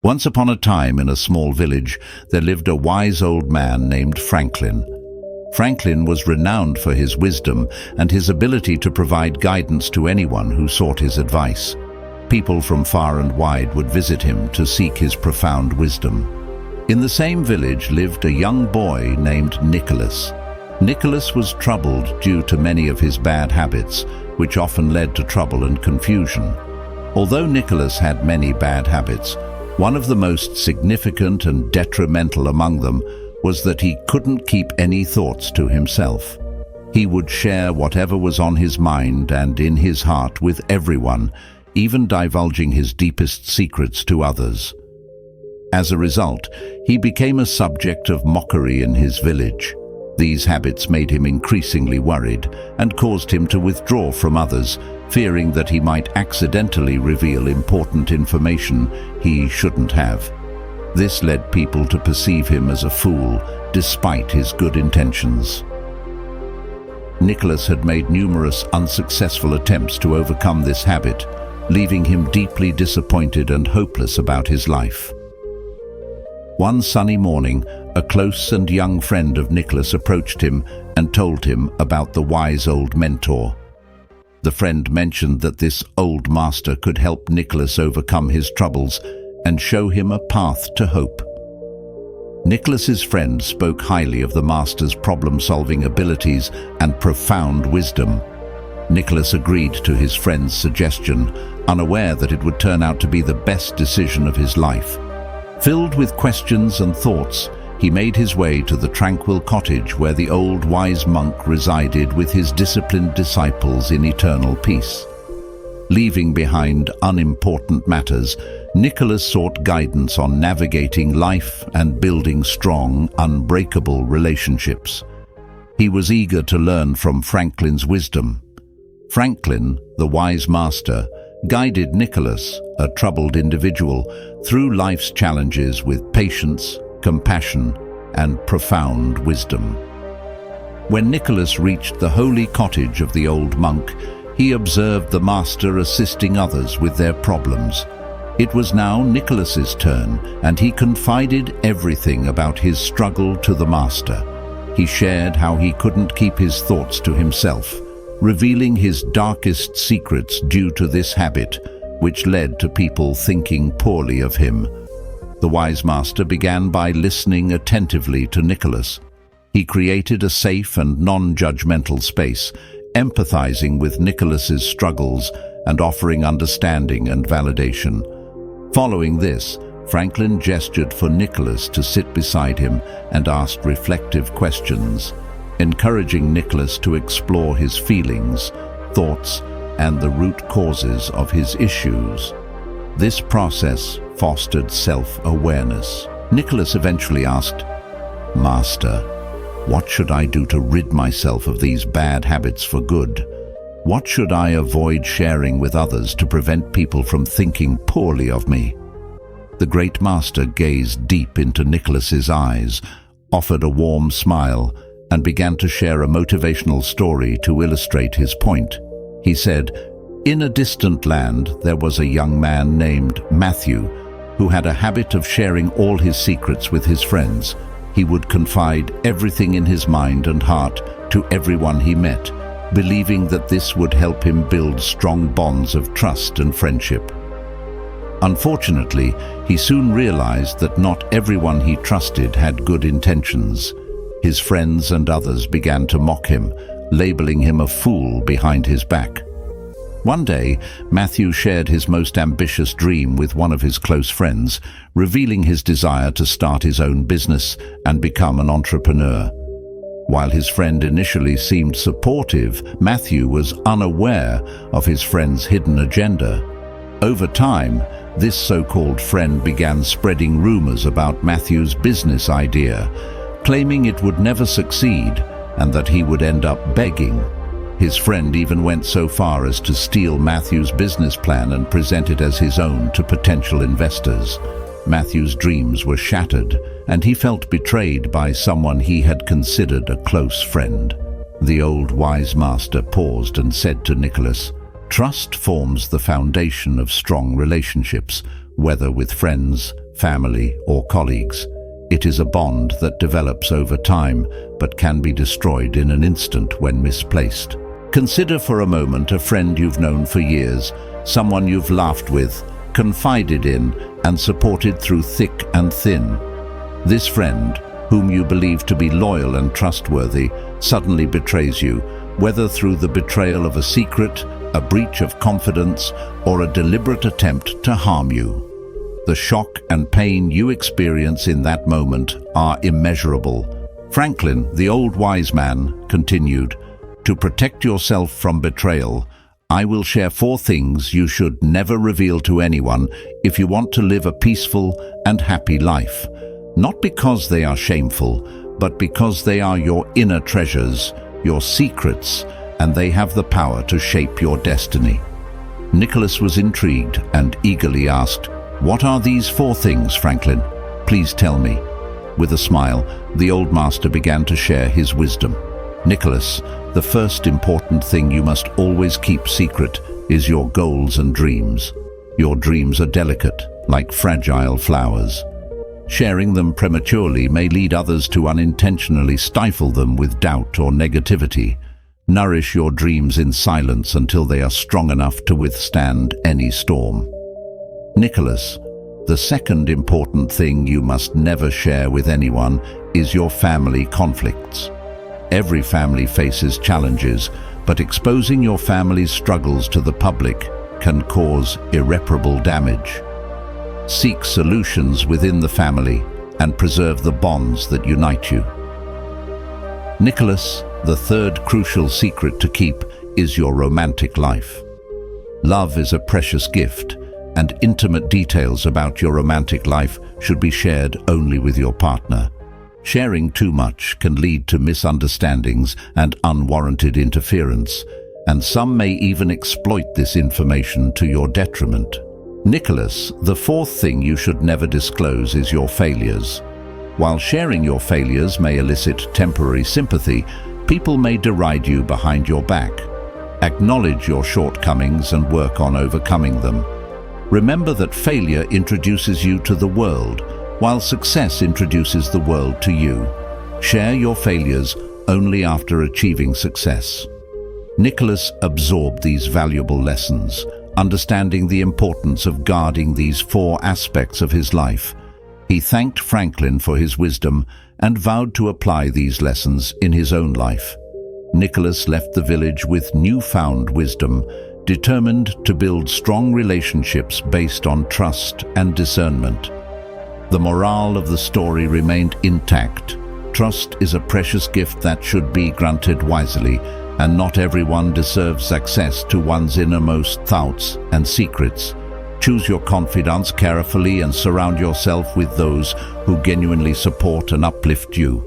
Once upon a time in a small village, there lived a wise old man named Franklin. Franklin was renowned for his wisdom and his ability to provide guidance to anyone who sought his advice. People from far and wide would visit him to seek his profound wisdom. In the same village lived a young boy named Nicholas. Nicholas was troubled due to many of his bad habits, which often led to trouble and confusion. Although Nicholas had many bad habits, one of the most significant and detrimental among them was that he couldn't keep any thoughts to himself. He would share whatever was on his mind and in his heart with everyone, even divulging his deepest secrets to others. As a result, he became a subject of mockery in his village. These habits made him increasingly worried and caused him to withdraw from others, fearing that he might accidentally reveal important information he shouldn't have. This led people to perceive him as a fool, despite his good intentions. Nicholas had made numerous unsuccessful attempts to overcome this habit, leaving him deeply disappointed and hopeless about his life. One sunny morning, a close and young friend of Nicholas approached him and told him about the wise old mentor. The friend mentioned that this old master could help Nicholas overcome his troubles and show him a path to hope. Nicholas's friend spoke highly of the master's problem-solving abilities and profound wisdom. Nicholas agreed to his friend's suggestion, unaware that it would turn out to be the best decision of his life. Filled with questions and thoughts, he made his way to the tranquil cottage where the old wise monk resided with his disciplined disciples in eternal peace. Leaving behind unimportant matters, Nicholas sought guidance on navigating life and building strong, unbreakable relationships. He was eager to learn from Franklin's wisdom. Franklin, the wise master, guided Nicholas, a troubled individual, through life's challenges with patience, compassion, and profound wisdom. When Nicholas reached the holy cottage of the old monk, he observed the master assisting others with their problems. It was now Nicholas's turn, and he confided everything about his struggle to the master. He shared how he couldn't keep his thoughts to himself, revealing his darkest secrets due to this habit, which led to people thinking poorly of him. The wise master began by listening attentively to Nicholas. He created a safe and non-judgmental space, empathizing with Nicholas's struggles and offering understanding and validation. Following this, Franklin gestured for Nicholas to sit beside him and asked reflective questions, encouraging Nicholas to explore his feelings, thoughts, and the root causes of his issues. This process fostered self-awareness. Nicholas eventually asked, "Master, what should I do to rid myself of these bad habits for good? What should I avoid sharing with others to prevent people from thinking poorly of me?" The great master gazed deep into Nicholas's eyes, offered a warm smile, and began to share a motivational story to illustrate his point. He said, "In a distant land, there was a young man named Matthew who had a habit of sharing all his secrets with his friends. He would confide everything in his mind and heart to everyone he met, believing that this would help him build strong bonds of trust and friendship. Unfortunately, he soon realized that not everyone he trusted had good intentions. His friends and others began to mock him, labeling him a fool behind his back. One day, Matthew shared his most ambitious dream with one of his close friends, revealing his desire to start his own business and become an entrepreneur. While his friend initially seemed supportive, Matthew was unaware of his friend's hidden agenda. Over time, this so-called friend began spreading rumors about Matthew's business idea, claiming it would never succeed and that he would end up begging. His friend even went so far as to steal Matthew's business plan and present it as his own to potential investors. Matthew's dreams were shattered, and he felt betrayed by someone he had considered a close friend. The old wise master paused and said to Nicholas, "Trust forms the foundation of strong relationships, whether with friends, family, or colleagues. It is a bond that develops over time, but can be destroyed in an instant when misplaced. Consider for a moment a friend you've known for years, someone you've laughed with, confided in, and supported through thick and thin. This friend, whom you believe to be loyal and trustworthy, suddenly betrays you, whether through the betrayal of a secret, a breach of confidence, or a deliberate attempt to harm you. The shock and pain you experience in that moment are immeasurable. Franklin, the old wise man, continued, "To protect yourself from betrayal, I will share 4 things you should never reveal to anyone if you want to live a peaceful and happy life. Not because they are shameful, but because they are your inner treasures, your secrets, and they have the power to shape your destiny." Nicholas was intrigued and eagerly asked, "What are these 4 things, Franklin? Please tell me." With a smile, the old master began to share his wisdom. "Nicholas, the first important thing you must always keep secret is your goals and dreams. Your dreams are delicate, like fragile flowers. Sharing them prematurely may lead others to unintentionally stifle them with doubt or negativity. Nourish your dreams in silence until they are strong enough to withstand any storm." Nicholas, the second important thing you must never share with anyone is your family conflicts. Every family faces challenges, but exposing your family's struggles to the public can cause irreparable damage. Seek solutions within the family and preserve the bonds that unite you. Nicholas, the third crucial secret to keep is your romantic life. Love is a precious gift, and intimate details about your romantic life should be shared only with your partner. Sharing too much can lead to misunderstandings and unwarranted interference, and some may even exploit this information to your detriment. Nicholas, the 4th thing you should never disclose is your failures. While sharing your failures may elicit temporary sympathy, people may deride you behind your back. Acknowledge your shortcomings and work on overcoming them. Remember that failure introduces you to the world, while success introduces the world to you. Share your failures only after achieving success. Nicholas absorbed these valuable lessons, understanding the importance of guarding these 4 aspects of his life. He thanked Franklin for his wisdom and vowed to apply these lessons in his own life. Nicholas left the village with newfound wisdom, determined to build strong relationships based on trust and discernment. The morale of the story remained intact. Trust is a precious gift that should be granted wisely, and not everyone deserves access to one's innermost thoughts and secrets. Choose your confidants carefully and surround yourself with those who genuinely support and uplift you.